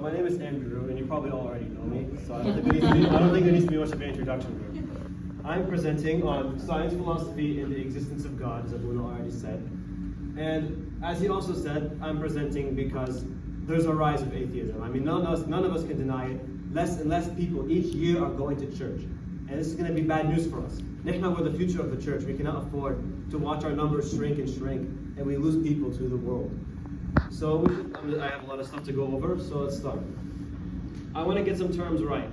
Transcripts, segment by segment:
So my name is Andrew, and you probably all already know me, so I don't think there needs to be much of an introduction here. I'm presenting on science, philosophy, and the existence of God, as Abuna already said. And as he also said, I'm presenting because there's a rise of atheism. I mean, none of us can deny it. Less and less people each year are going to church. And this is going to be bad news for us. Nihna, we're the future of the church. We cannot afford to watch our numbers shrink and shrink, and we lose people to the world. So I have a lot of stuff to go over, so let's start. I want to get some terms right.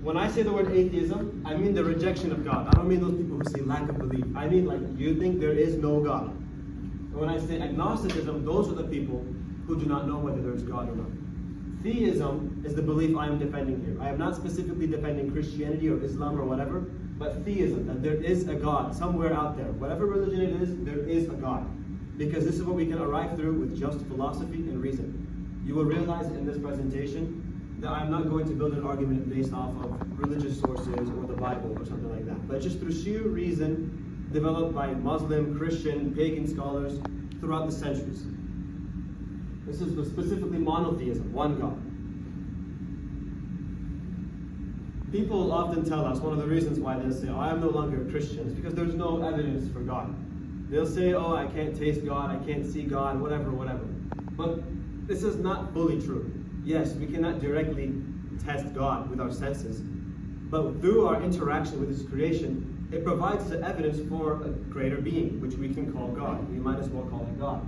When I say the word atheism, I mean the rejection of God. I don't mean those people who say lack of belief. I mean like you think there is no God. And when I say agnosticism, those are the people who do not know whether there is God or not. Theism is the belief I am defending here. I am not specifically defending Christianity or Islam or whatever, but theism, that there is a God somewhere out there. Whatever religion it is, there is a God. Because this is what we can arrive through with just philosophy and reason. You will realize in this presentation that I'm not going to build an argument based off of religious sources or the Bible or something like that, but just through sheer reason developed by Muslim, Christian, pagan scholars throughout the centuries. This is specifically monotheism, one God. People often tell us one of the reasons why they say, oh, I am no longer a Christian, is because there's no evidence for God. They'll say, oh, I can't taste God, I can't see God, whatever. But this is not fully true. Yes, we cannot directly test God with our senses, but through our interaction with His creation, it provides the evidence for a greater being, which we can call God. We might as well call it God.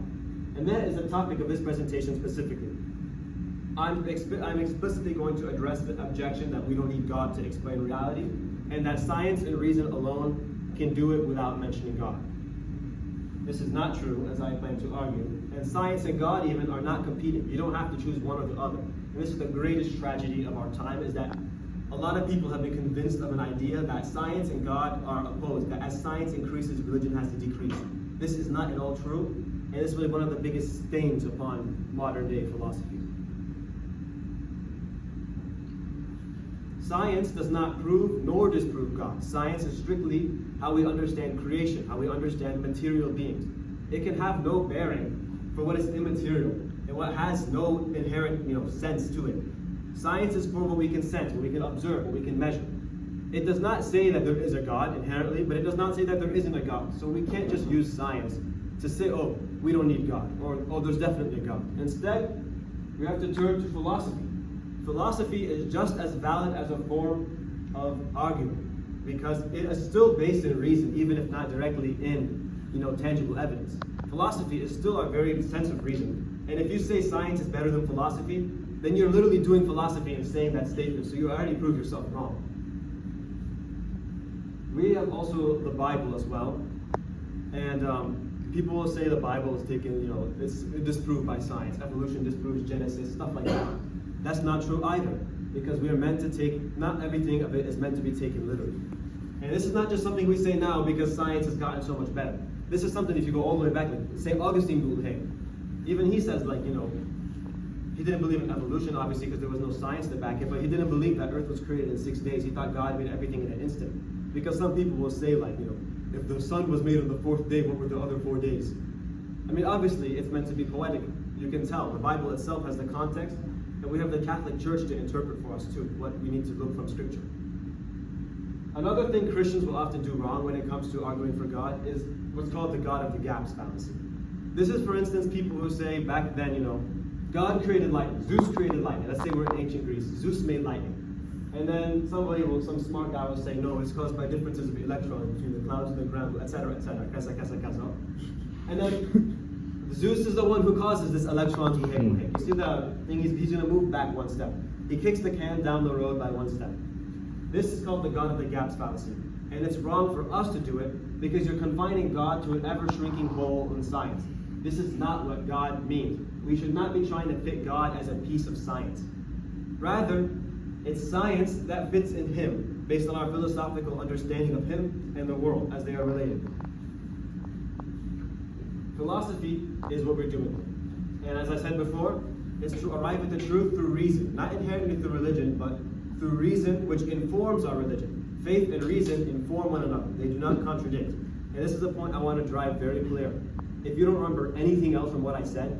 And that is the topic of this presentation specifically. I'm explicitly going to address the objection that we don't need God to explain reality, and that science and reason alone can do it without mentioning God. This is not true, as I plan to argue. And science and God even are not competing. You don't have to choose one or the other. And this is the greatest tragedy of our time, is that a lot of people have been convinced of an idea that science and God are opposed, that as science increases, religion has to decrease. This is not at all true, and this is really one of the biggest stains upon modern day philosophy. Science does not prove nor disprove God. Science is strictly how we understand creation, how we understand material beings. It can have no bearing for what is immaterial and what has no inherent sense to it. Science is for what we can sense, what we can observe, what we can measure. It does not say that there is a God inherently, but it does not say that there isn't a God. So we can't just use science to say, oh, we don't need God, or oh, there's definitely a God. Instead, we have to turn to philosophy. Philosophy is just as valid as a form of argument, because it is still based in reason, even if not directly in tangible evidence. Philosophy is still a very sense of reason. And if you say science is better than philosophy, then you're literally doing philosophy and saying that statement, so you already proved yourself wrong. We have also the Bible as well, and people will say the Bible is taken, it's disproved by science. Evolution disproves Genesis, stuff like that. That's not true either, because we are meant to take, not everything of it is meant to be taken literally. And this is not just something we say now because science has gotten so much better. This is something, if you go all the way back, like St. Augustine even he says, he didn't believe in evolution, obviously, because there was no science to back it, but he didn't believe that Earth was created in 6 days. He thought God made everything in an instant. Because some people will say, if the sun was made on the 4th day, what were the other 4 days? I mean, obviously, it's meant to be poetic. You can tell. The Bible itself has the context, and we have the Catholic Church to interpret for us, too, what we need to look from Scripture. Another thing Christians will often do wrong when it comes to arguing for God is what's called the God of the gaps fallacy. This is, for instance, people who say back then, God created lightning, Zeus created lightning. Let's say we're in ancient Greece, Zeus made lightning. And then some smart guy will say, no, it's caused by differences of electrons between the clouds and the ground, etc., etc., kasa. And then Zeus is the one who causes this electron to hit. You see the thing, he's going to move back one step. He kicks the can down the road by one step. This is called the God of the gaps fallacy. And it's wrong for us to do it because you're confining God to an ever-shrinking hole in science. This is not what God means. We should not be trying to fit God as a piece of science. Rather, it's science that fits in Him, based on our philosophical understanding of Him and the world as they are related. Philosophy is what we're doing. And as I said before, it's to arrive at the truth through reason, not inherently through religion, but through reason, which informs our religion. Faith and reason inform one another. They do not contradict. And this is a point I want to drive very clear. If you don't remember anything else from what I said,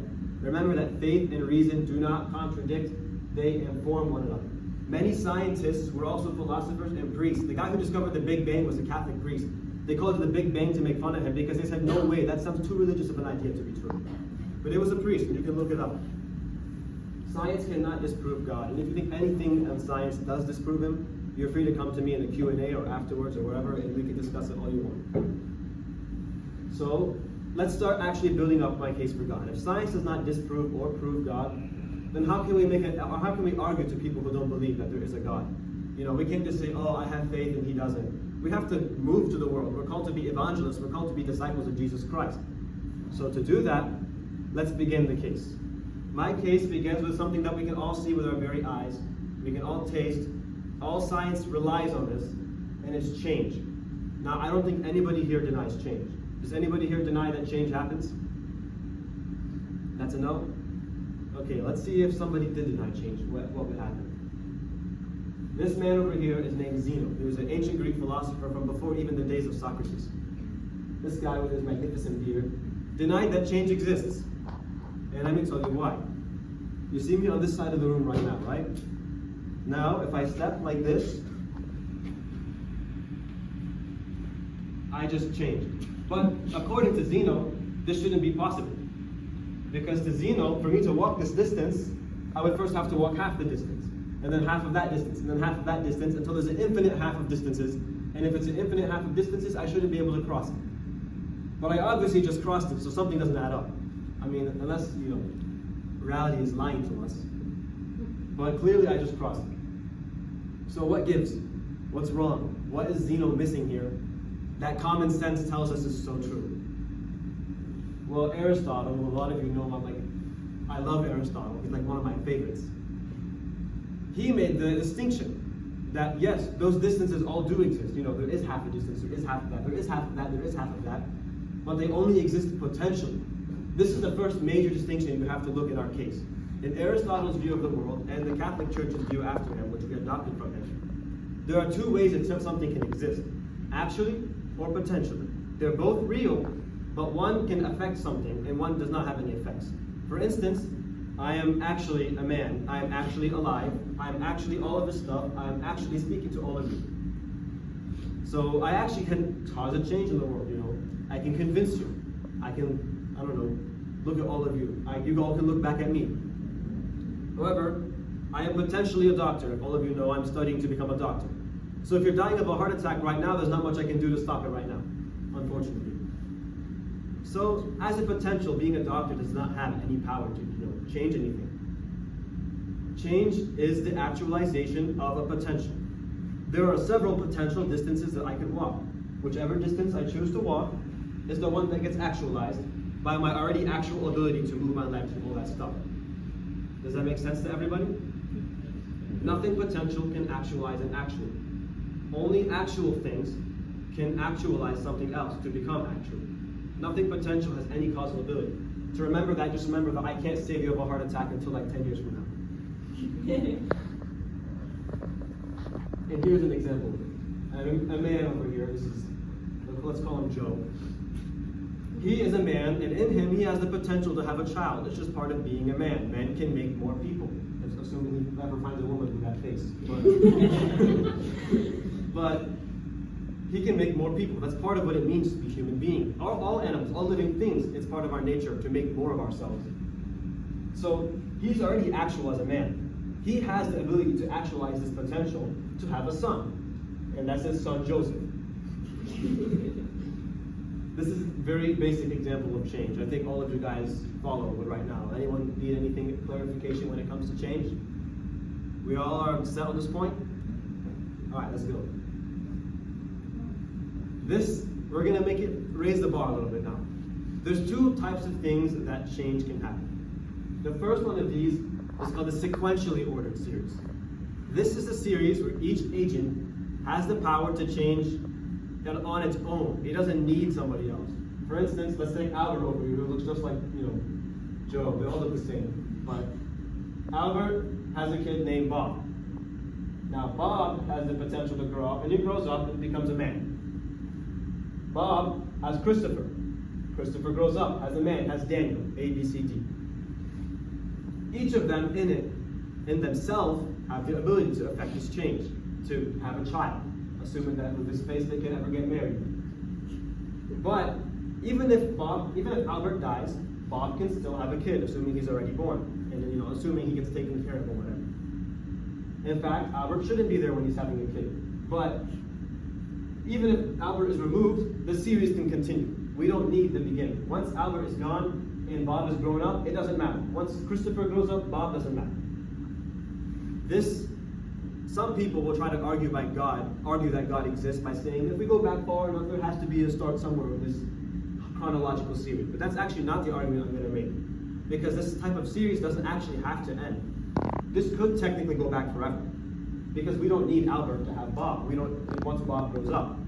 Remember that faith and reason do not contradict, they inform one another. Many scientists were also philosophers and priests. The guy who discovered the Big Bang was a Catholic priest. They called it the Big Bang to make fun of him because they said, no way, that sounds too religious of an idea to be true. But it was a priest, and you can look it up. Science cannot disprove God, and if you think anything on science does disprove him, you're free to come to me in the Q&A or afterwards or wherever, and we can discuss it all you want. So, let's start actually building up my case for God. If science does not disprove or prove God, then how can we argue to people who don't believe that there is a God? You know, we can't just say, oh, I have faith and he doesn't. We have to move to the world. We're called to be evangelists. We're called to be disciples of Jesus Christ. So to do that, let's begin the case. My case begins with something that we can all see with our very eyes. We can all taste. All science relies on this, and it's change. Now, I don't think anybody here denies change. Does anybody here deny that change happens? That's a no? Okay, let's see if somebody did deny change, what would happen. This man over here is named Zeno. He was an ancient Greek philosopher from before even the days of Socrates. This guy with his magnificent beard denied that change exists. And let me tell you why. You see me on this side of the room right now, right? Now, if I step like this, I just changed. But according to Zeno, this shouldn't be possible. Because to Zeno, for me to walk this distance, I would first have to walk half the distance, and then half of that distance, and then half of that distance, until there's an infinite half of distances. And if it's an infinite half of distances, I shouldn't be able to cross it. But I obviously just crossed it, so something doesn't add up. I mean, unless, reality is lying to us. But clearly I just crossed it. So what gives? What's wrong? What is Zeno missing here that common sense tells us is so true? Well, Aristotle, a lot of you know I love Aristotle. He's like one of my favorites. He made the distinction that yes, those distances all do exist. There is half a distance, there is half of that, there is half of that, there is half of that, but they only exist potentially. This is the first major distinction you have to look at our case. In Aristotle's view of the world and the Catholic Church's view after him, which we adopted from him, there are two ways that something can exist: actually or potentially. They're both real, but one can affect something and one does not have any effects. For instance, I am actually a man. I am actually alive. I am actually all of this stuff. I am actually speaking to all of you. So I actually can cause a change in the world, I can convince you. I can, look at all of you. You all can look back at me. However, I am potentially a doctor. If all of you know, I'm studying to become a doctor. So if you're dying of a heart attack right now, there's not much I can do to stop it right now, unfortunately. So, as a potential, being a doctor does not have any power to, change anything. Change is the actualization of a potential. There are several potential distances that I can walk. Whichever distance I choose to walk is the one that gets actualized by my already actual ability to move my legs and all that stuff. Does that make sense to everybody? Nothing potential can actualize an actual. Only actual things can actualize something else to become actual. Nothing potential has any causal ability. To remember that, just remember that I can't save you of a heart attack until like 10 years from now. And here's an example. A man over here, let's call him Joe. He is a man, and in him he has the potential to have a child. It's just part of being a man. Men can make more people. Assuming he ever finds a woman with that face. But he can make more people. That's part of what it means to be human being. All animals, all living things, it's part of our nature to make more of ourselves. So he's already actual as a man. He has the ability to actualize this potential to have a son. And that's his son Joseph. This is a very basic example of change. I think all of you guys follow it right now. Anyone need anything clarification when it comes to change? We all are set on this point? All right, let's go. We're going to raise the bar a little bit now. There's two types of things that change can happen. The first one of these is called the sequentially ordered series. This is a series where each agent has the power to change on its own. It doesn't need somebody else. For instance, let's say Albert over here, who looks just like, Joe. They all look the same. But Albert has a kid named Bob. Now, Bob has the potential to grow up, and he grows up and becomes a man. Bob has Christopher. Christopher grows up as a man, has Daniel, A, B, C, D. each of them in themselves, have the ability to affect this change, to have a child, assuming that with this space they can ever get married. But even if Albert dies, Bob can still have a kid, assuming he's already born, and then, assuming he gets taken care of or whatever. In fact, Albert shouldn't be there when he's having a kid. But even if Albert is removed, the series can continue. We don't need the beginning. Once Albert is gone and Bob is grown up, it doesn't matter. Once Christopher grows up, Bob doesn't matter. Some people will try to argue that God exists by saying, if we go back far enough, there has to be a start somewhere with this chronological series. But that's actually not the argument I'm going to make, because this type of series doesn't actually have to end. This could technically go back forever, because we don't need Albert to have Bob. Once Bob grows up.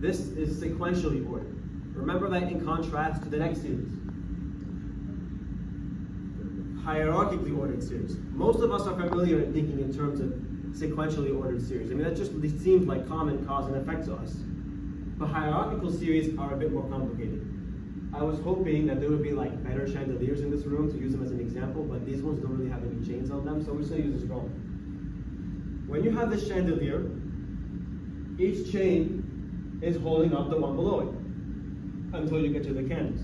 This is sequentially ordered. Remember that in contrast to the next series. Hierarchically ordered series. Most of us are familiar in thinking in terms of sequentially ordered series. I mean, that just seems like common cause and effect to us. But hierarchical series are a bit more complicated. I was hoping that there would be like better chandeliers in this room to use them as an example, but these ones don't really have any chains on them, so we're just going to use a straw. When you have this chandelier, each chain is holding up the one below it until you get to the candles,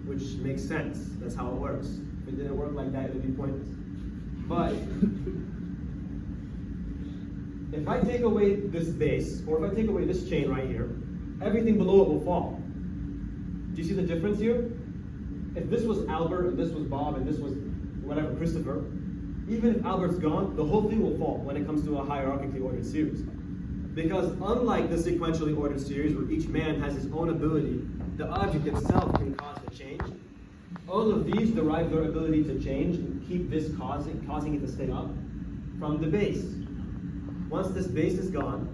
which makes sense. That's how it works. If it didn't work like that, it would be pointless. But if I take away this base, or if I take away this chain right here, everything below it will fall. Do you see the difference here? If this was Albert, and this was Bob, and this was whatever, Christopher, even if Albert's gone, the whole thing will fall when it comes to a hierarchically ordered series. Because unlike the sequentially ordered series, where each man has his own ability, the object itself can cause the change. All of these derive their ability to change and keep this causing it to stay up from the base. Once this base is gone,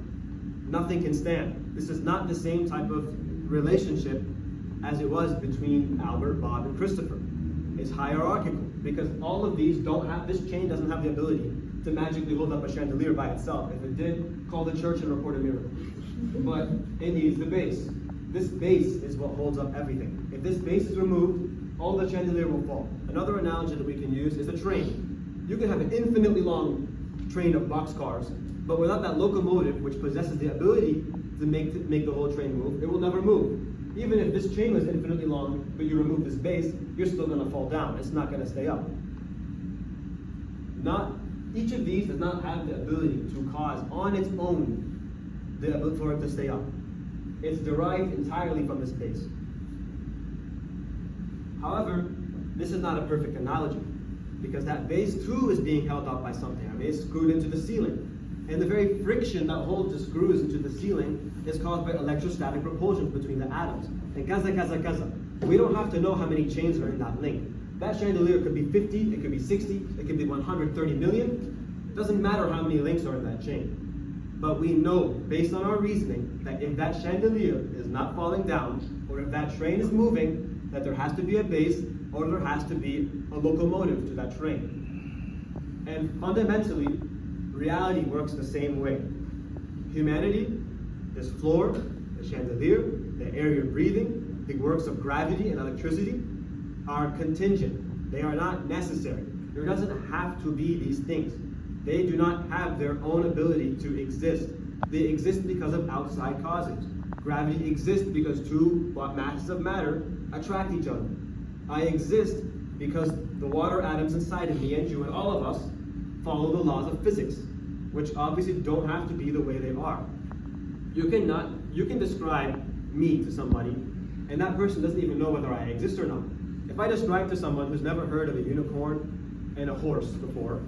nothing can stand. This is not the same type of relationship as it was between Albert, Bob, and Christopher. It's hierarchical, because all of these this chain doesn't have the ability to magically hold up a chandelier by itself. If it did, call the church and report a miracle. But it needs the base. This base is what holds up everything. If this base is removed, all the chandelier will fall. Another analogy that we can use is a train. You can have an infinitely long train of boxcars, but without that locomotive, which possesses the ability to make the whole train move, it will never move. Even if this chain was infinitely long, but you remove this base, you're still going to fall down. It's not going to stay up. Each of these does not have the ability to cause on its own the ability for it to stay up. It's derived entirely from this base. However, this is not a perfect analogy, because that base too is being held up by something. I mean, it's screwed into the ceiling. And the very friction that holds the screws into the ceiling is caused by electrostatic repulsion between the atoms. And kaza. We don't have to know how many chains are in that link. That chandelier could be 50, it could be 60, it could be 130 million. It doesn't matter how many links are in that chain. But we know, based on our reasoning, that if that chandelier is not falling down, or if that train is moving, that there has to be a base, or there has to be a locomotive to that train. And fundamentally, reality works the same way. Humanity, this floor, the chandelier, the air you're breathing, the works of gravity and electricity are contingent. They are not necessary. There doesn't have to be these things. They do not have their own ability to exist. They exist because of outside causes. Gravity exists because two masses of matter attract each other. I exist because the water atoms inside of me and you and all of us follow the laws of physics, which obviously don't have to be the way they are. You can describe me to somebody, and that person doesn't even know whether I exist or not. If I describe to someone who's never heard of a unicorn and a horse before,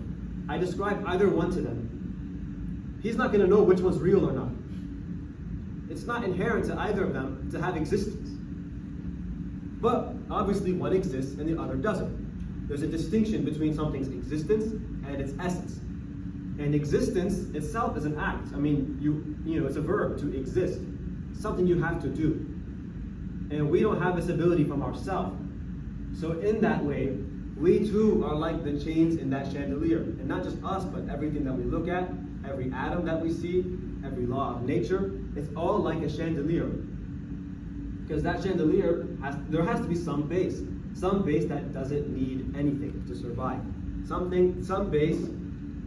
I describe either one to them, he's not going to know which one's real or not. It's not inherent to either of them to have existence. But obviously one exists and the other doesn't. There's a distinction between something's existence and its essence. And existence itself is an act. I mean, it's a verb, to exist. Something you have to do. And we don't have this ability from ourselves. So in that way, we too are like the chains in that chandelier. And not just us, but everything that we look at, every atom that we see, every law of nature, it's all like a chandelier. Because that chandelier, there has to be some base. some base that doesn't need anything to survive. Some base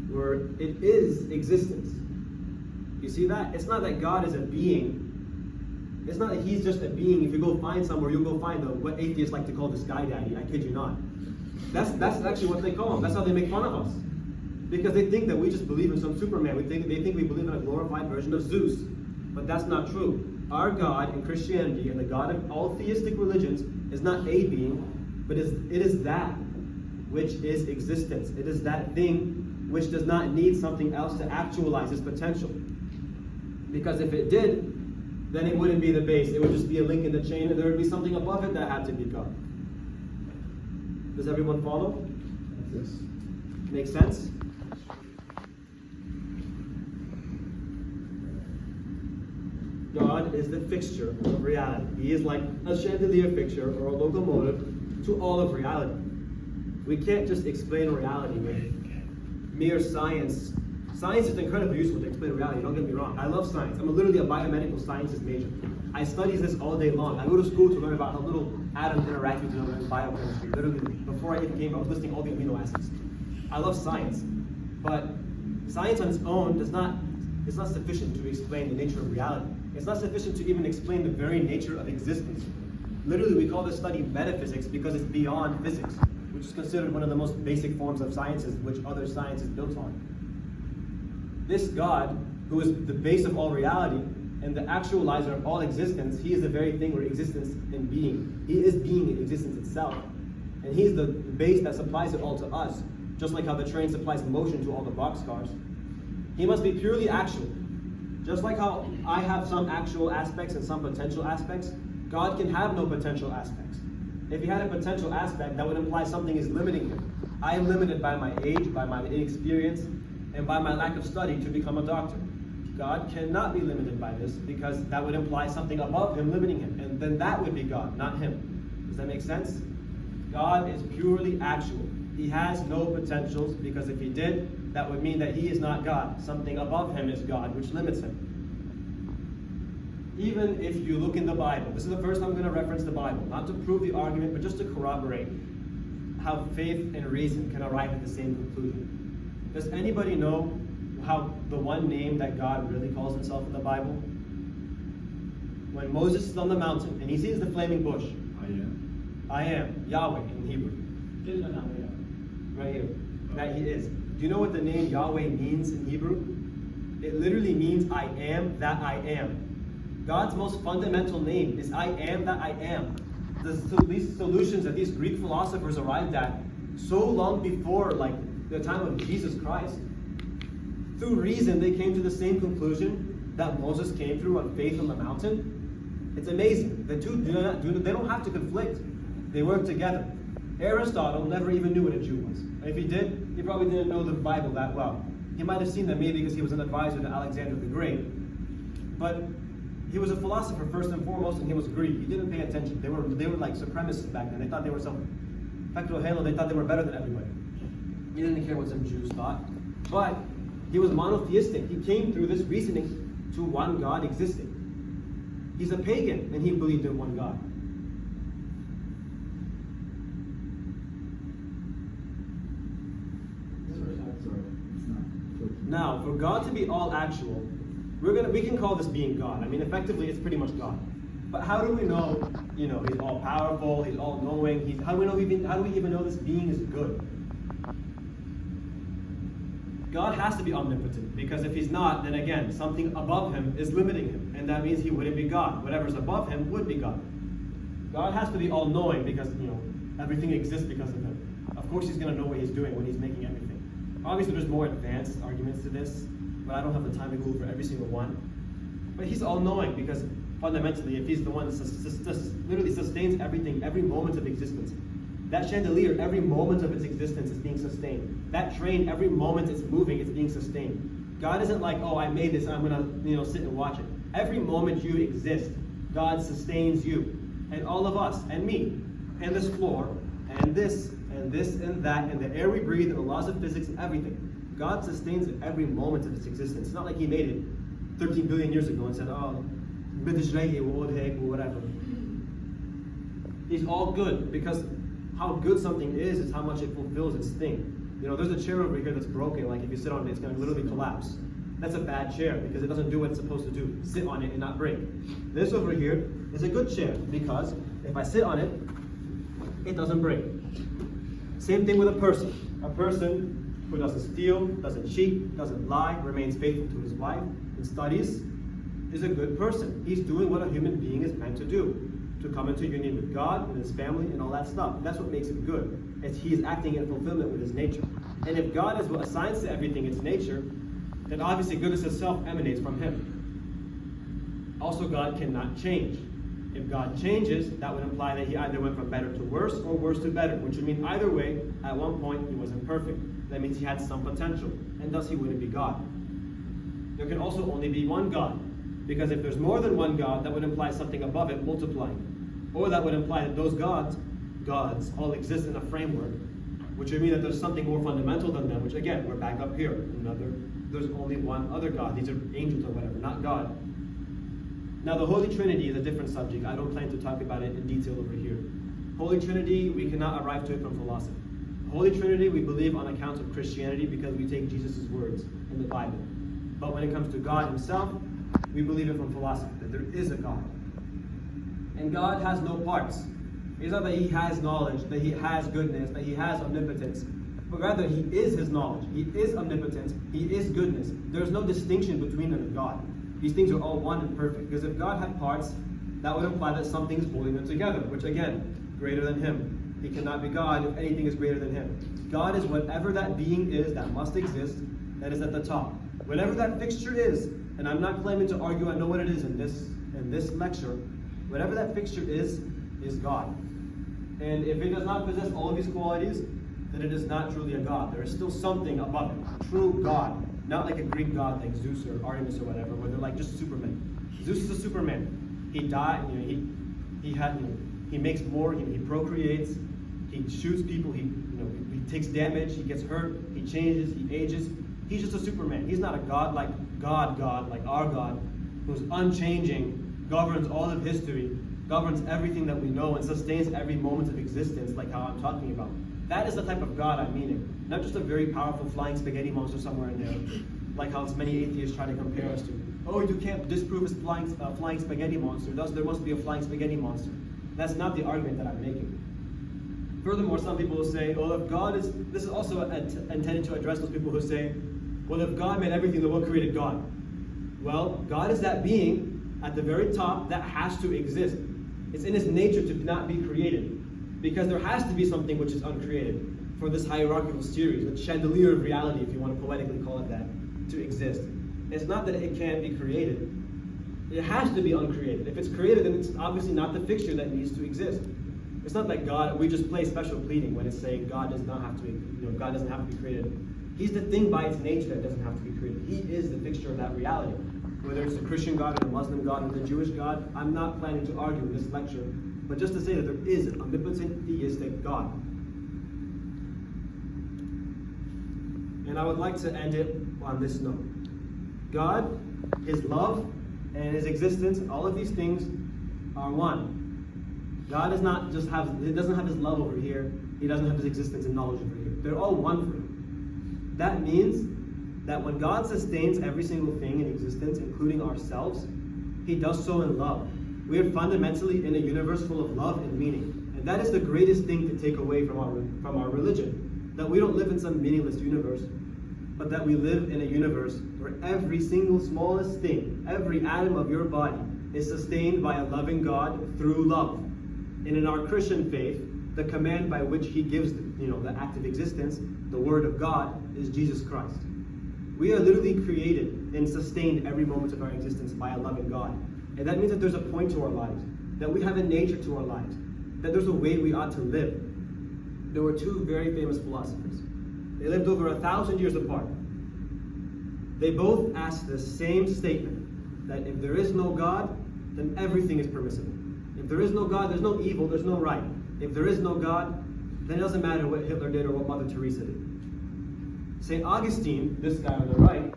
where it is existence. You see that? It's not that God is a being. It's not that he's just a being. If you go find somewhere, you'll go find what atheists like to call the sky daddy. I kid you not. That's actually what they call him. That's how they make fun of us. Because they think that we just believe in some Superman. They think we believe in a glorified version of Zeus. But that's not true. Our God in Christianity and the God of all theistic religions is not a being, but it is that which is existence. It is that thing which does not need something else to actualize its potential. Because if it did, then it wouldn't be the base. It would just be a link in the chain, and there would be something above it that had to be God. Does everyone follow? Yes. Make sense? God is the fixture of reality. He is like a chandelier fixture or a locomotive to all of reality. We can't just explain reality with mere science. Science is incredibly useful to explain reality, don't get me wrong. I love science. I'm literally a biomedical sciences major. I study this all day long. I go to school to learn about how little atoms interact with each other in biochemistry. Literally, before I even came, I was listing all the amino acids. I love science. But science on its own is not sufficient to explain the nature of reality. It's not sufficient to even explain the very nature of existence. Literally, we call this study metaphysics because it's beyond physics, which is considered one of the most basic forms of sciences, which other science is built on. This God, who is the base of all reality and the actualizer of all existence, he is the very thing where existence and being. He is being in existence itself. And he's the base that supplies it all to us, just like how the train supplies motion to all the boxcars. He must be purely actual. Just like how I have some actual aspects and some potential aspects, God can have no potential aspects. If he had a potential aspect, that would imply something is limiting him. I am limited by my age, by my inexperience, and by my lack of study to become a doctor. God cannot be limited by this because that would imply something above him limiting him. And then that would be God, not him. Does that make sense? God is purely actual. He has no potentials because if he did, that would mean that he is not God. Something above him is God, which limits him. Even if you look in the Bible, this is the first time I'm going to reference the Bible, not to prove the argument, but just to corroborate how faith and reason can arrive at the same conclusion. Does anybody know how the one name that God really calls himself in the Bible? When Moses is on the mountain and he sees the flaming bush. I am, Yahweh in Hebrew. Right here. That he is. Do you know what the name Yahweh means in Hebrew? It literally means I am that I am. God's most fundamental name is I am that I am. These solutions that these Greek philosophers arrived at so long before the time of Jesus Christ. Through reason, they came to the same conclusion that Moses came through on faith on the mountain. It's amazing. The two they don't have to conflict. They work together. Aristotle never even knew what a Jew was. If he did, he probably didn't know the Bible that well. He might have seen them maybe because he was an advisor to Alexander the Great. But he was a philosopher first and foremost, and he was Greek. He didn't pay attention. They were like supremacists back then. They thought they were they thought they were better than everybody. He didn't care what some Jews thought. But he was monotheistic. He came through this reasoning to one God existing. He's a pagan, and he believed in one God. Now, for God to be all actual, we can call this being God. I mean, effectively, it's pretty much God. But how do we know? He's all powerful. He's all knowing. How do we even know this being is good? God has to be omnipotent, because if he's not, then again, something above him is limiting him, and that means he wouldn't be God. Whatever's above him would be God. God has to be all-knowing because everything exists because of him. Of course, he's going to know what he's doing when he's making everything. Obviously, there's more advanced arguments to this, but I don't have the time to go over every single one. But he's all-knowing because fundamentally, if he's the one that literally sustains everything, every moment of existence. That chandelier, every moment of its existence is being sustained. That train, every moment it's moving, it's being sustained. God isn't like, oh, I made this and I'm gonna sit and watch it. Every moment you exist, God sustains you. And all of us, and me, and this floor, and this, and this, and that, and the air we breathe, and the laws of physics, and everything. God sustains every moment of its existence. It's not like he made it 13 billion years ago and said, oh, or whatever. He's all good because How good something is how much it fulfills its thing. You know, there's a chair over here that's broken, like if you sit on it, it's going to literally collapse. That's a bad chair because it doesn't do what it's supposed to do, sit on it and not break. This over here is a good chair because if I sit on it, it doesn't break. Same thing with a person. A person who doesn't steal, doesn't cheat, doesn't lie, remains faithful to his wife, and studies, is a good person. He's doing what a human being is meant to do. To come into union with God and his family and all that stuff. That's what makes it good. It's he's acting in fulfillment with his nature. And if God is what assigns to everything its nature, then obviously goodness itself emanates from him. Also, God cannot change. If God changes, that would imply that he either went from better to worse or worse to better, which would mean either way, at one point he wasn't perfect. That means he had some potential, and thus he wouldn't be God. There can also only be one God, because if there's more than one God, that would imply something above it multiplying. Or that would imply that those gods all exist in a framework, which would mean that there's something more fundamental than them, which again, we're back up here. There's only one other God. These are angels or whatever, not God. Now the Holy Trinity is a different subject. I don't plan to talk about it in detail over here. Holy Trinity, we cannot arrive to it from philosophy. Holy Trinity, we believe on account of Christianity because we take Jesus' words in the Bible. But when it comes to God himself, we believe it from philosophy, that there is a God. And God has no parts. It's not that he has knowledge, that he has goodness, that he has omnipotence, but rather he is his knowledge, he is omnipotence, he is goodness. There's no distinction between them and God. These things are all one and perfect. Because if God had parts, that would imply that something is holding them together, which again, greater than him. He cannot be God if anything is greater than him. God is whatever that being is that must exist, that is at the top. Whatever that fixture is, and I'm not claiming to argue I know what it is in this lecture, whatever that fixture is God. And if it does not possess all of these qualities, then it is not truly a God. There is still something above it. True God. Not like a Greek god like Zeus or Artemis or whatever, where they're like just Superman. Zeus is a Superman. He died, he makes more, he procreates, he shoots people, he takes damage, he gets hurt, he changes, he ages. He's just a Superman. He's not a God like like our God, who's unchanging, governs all of history, governs everything that we know, and sustains every moment of existence, like how I'm talking about. That is the type of God I'm meaning. Not just a very powerful flying spaghetti monster somewhere in there, like how many atheists try to compare us to. Oh, you can't disprove his flying spaghetti monster, thus there must be a flying spaghetti monster. That's not the argument that I'm making. Furthermore, some people will say, well, if God is, this is also intended to address those people who say, well, if God made everything, then what created God? Well, God is that being at the very top that has to exist. It's in his nature to not be created, because there has to be something which is uncreated for this hierarchical series, the chandelier of reality, if you want to poetically call it that, to exist. It's not that it can't be created. It has to be uncreated. If it's created, then it's obviously not the fixture that needs to exist. It's not like God, we just play special pleading when it's saying God does not have to be, God doesn't have to be created. He's the thing by its nature that doesn't have to be created. He is the fixture of that reality. Whether it's the Christian God or the Muslim God or the Jewish God, I'm not planning to argue in this lecture, but just to say that there is an omnipotent theistic God. And I would like to end it on this note. God, his love, and his existence, all of these things are one. God does not just he doesn't have his love over here, he doesn't have his existence and knowledge over here. They're all one for him. That means that when God sustains every single thing in existence, including ourselves, he does so in love. We are fundamentally in a universe full of love and meaning. And that is the greatest thing to take away from our religion. That we don't live in some meaningless universe, but that we live in a universe where every single smallest thing, every atom of your body, is sustained by a loving God through love. And in our Christian faith, the command by which he gives the act of existence, the word of God, is Jesus Christ. We are literally created and sustained every moment of our existence by a loving God. And that means that there's a point to our lives, that we have a nature to our lives, that there's a way we ought to live. There were two very famous philosophers. They lived over 1,000 years apart. They both asked the same statement, that if there is no God, then everything is permissible. If there is no God, there's no evil, there's no right. If there is no God, then it doesn't matter what Hitler did or what Mother Teresa did. St. Augustine, this guy on the right,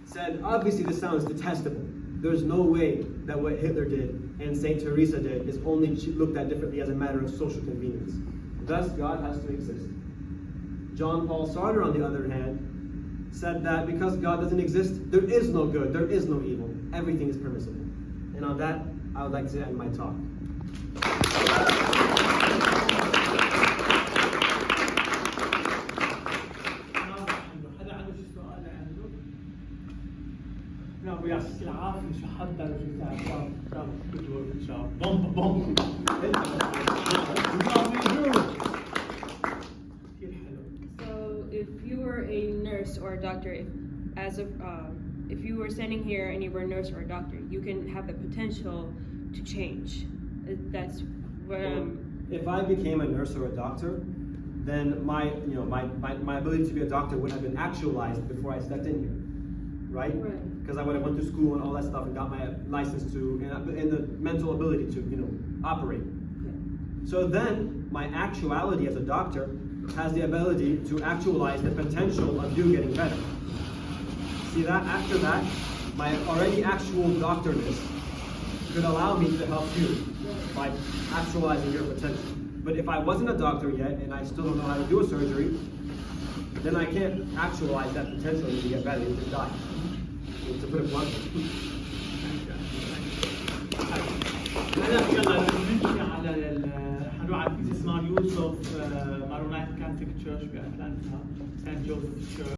said, obviously this sounds detestable. There's no way that what Hitler did and St. Teresa did is only looked at differently as a matter of social convenience. thus God has to exist. John Paul Sartre, on the other hand, said that because God doesn't exist, there is no good, there is no evil. Everything is permissible. And on that, I would like to end my talk. نعم يعطيك العافية شو حضر وشو تعب بوم بوم So if you were a nurse or a doctor, if you were standing here and you were a nurse or a doctor, you can have the potential to change. That's what If I became a nurse or a doctor, then my ability to be a doctor would have been actualized before I stepped in here, right? Because I would have went to school and all that stuff and got my license to and the mental ability to operate. Okay. So then my actuality as a doctor has the ability to actualize the potential of you getting better. See that? After that, my already actual doctorness could allow me to help you by actualizing your potential. But if I wasn't a doctor yet and I still don't know how to do a surgery, then I can't actualize that potential to get better. You just die. To put it bluntly. هلا يلا نمشي على حنروح على كنيسة اسمها يوسف مارونايت كاثوليك تشيرش بأتلانتا سانت جوزيف تشيرش